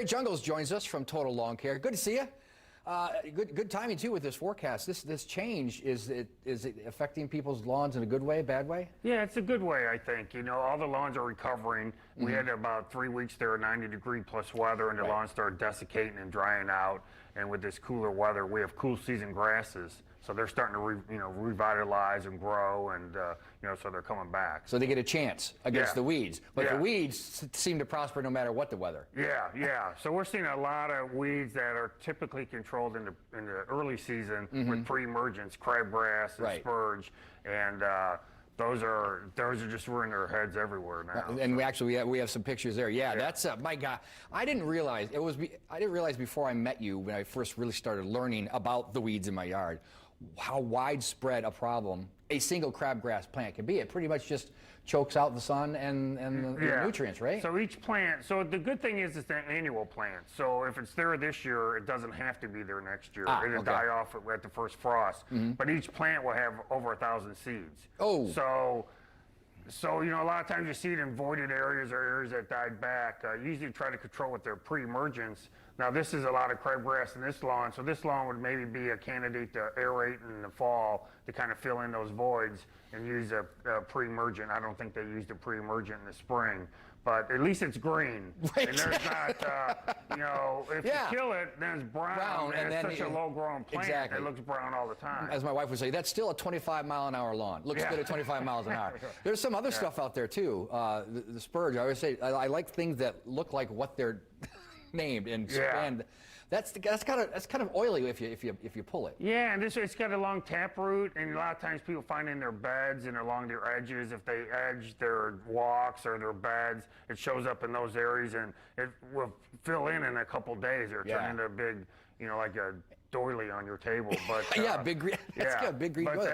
Jungles joins us from Total Lawn Care. Good to see you. Good timing too with this forecast. This change is it affecting people's lawns in a good way, bad way? Yeah, it's a good way, I think. You know, all the lawns are recovering. We had about 3 weeks there, 90-degree plus weather, and the lawns started desiccating and drying out. And with this cooler weather, we have cool season grasses, so they're starting to revitalize and grow, and so they're coming back. So they get a chance against the weeds, but the weeds seem to prosper no matter what the weather. Yeah. So we're seeing a lot of weeds that are typically controlled in the early season with pre-emergence, crabgrass and spurge, and those are just rearing their heads everywhere now. And we have some pictures there. Yeah. That's my God. I didn't realize before I met you, when I first really started learning about the weeds in my yard, how widespread a problem a single crabgrass plant can be. It pretty much just chokes out the sun and the nutrients, right? So each plant, so the good thing is it's an annual plant. So if it's there this year, it doesn't have to be there next year. It'll die off at the first frost. But each plant will have over 1,000 seeds. Oh. So, a lot of times you see it in voided areas or areas that died back. Usually try to control with their pre-emergence. Now, this is a lot of crabgrass in this lawn, so this lawn would maybe be a candidate to aerate in the fall to kind of fill in those voids and use a pre-emergent. I don't think they used a pre-emergent in the spring, but at least it's green. Right. And there's not, if you kill it, then it's brown and it's such a low-grown plant, it looks brown all the time. As my wife would say, that's still a 25-mile-an-hour lawn. Looks good at 25 miles an hour. There's some other stuff out there, too. The spurge, I always say, I like things that look like what they're named, and that's kind of oily if you pull it. Yeah, and it's got a long tap root, and a lot of times people find in their beds and along their edges, if they edge their walks or their beds, it shows up in those areas, and it will fill in a couple days or turn into a big, like a doily on your table. But big green. That's good, big green. But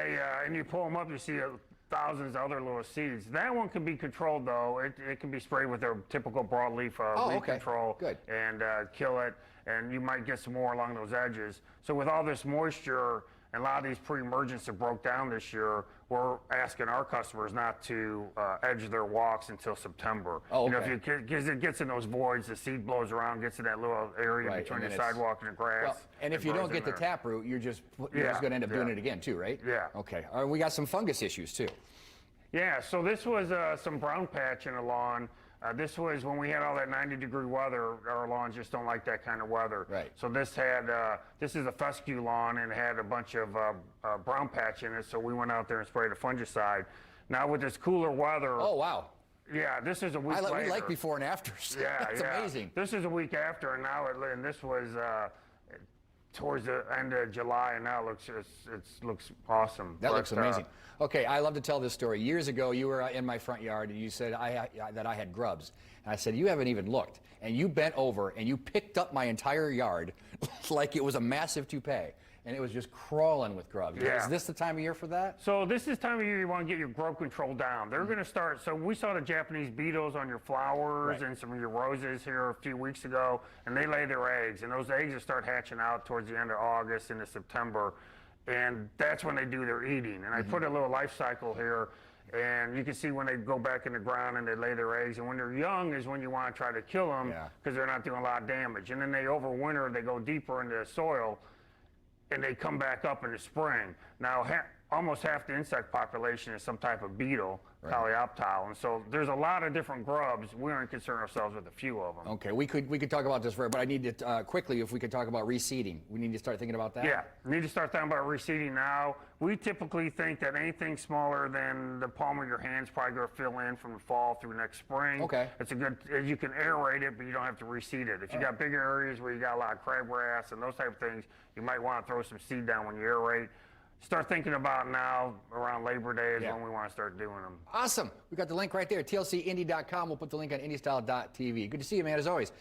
and you pull them up, you see thousands of other little seeds. That one can be controlled, though. It can be sprayed with their typical broadleaf weed control and kill it, and you might get some more along those edges. So with all this moisture and a lot of these pre-emergents that broke down this year, we're asking our customers not to edge their walks until September. Because it gets in those voids, the seed blows around, gets in that little area between the sidewalk and the grass. Well, and if you don't get the taproot, you're just going to end up doing it again too, right? Yeah. Okay. We got some fungus issues too. Yeah, so this was some brown patch in the lawn. This was when we had all that 90-degree weather. Our lawns just don't like that kind of weather. Right. So this is a fescue lawn, and it had a bunch of brown patch in it, so we went out there and sprayed a fungicide. Now with this cooler weather... Oh, wow. Yeah, this is a week later. We like before and afters. Yeah, It's amazing. This is a week after, and this was... towards the end of July, and now it looks awesome. That looks amazing. Okay, I love to tell this story. Years ago, you were in my front yard, and you said that I had grubs. And I said, you haven't even looked. And you bent over, and you picked up my entire yard like it was a massive toupee. And it was just crawling with grubs. Yeah. Is this the time of year for that? So this is time of year you want to get your grub control down. They're going to start, so we saw the Japanese beetles on your flowers and some of your roses here a few weeks ago, and they lay their eggs, and those eggs will start hatching out towards the end of August into September, and that's when they do their eating. And I put a little life cycle here, and you can see when they go back in the ground and they lay their eggs, and when they're young is when you want to try to kill them because they're not doing a lot of damage. And then they overwinter, they go deeper into the soil, and they come back up in the spring. Now, almost half the insect population is some type of beetle, Coleoptile, and so there's a lot of different grubs. We aren't concerned ourselves with a few of them. Okay, we could talk about this forever, but I need to quickly, if we could talk about reseeding. We need to start thinking about that. Yeah, we need to start thinking about reseeding now. We typically think that anything smaller than the palm of your hand is probably going to fill in from the fall through next spring. Okay. It's a good, you can aerate it, but you don't have to reseed it. If you got bigger areas where you got a lot of crabgrass and those type of things, you might want to throw some seed down when you aerate. Start thinking about now, around Labor Day is when we want to start doing them. Awesome. We got the link right there, tlcindy.com. We'll put the link on indystyle.tv. Good to see you, man, as always.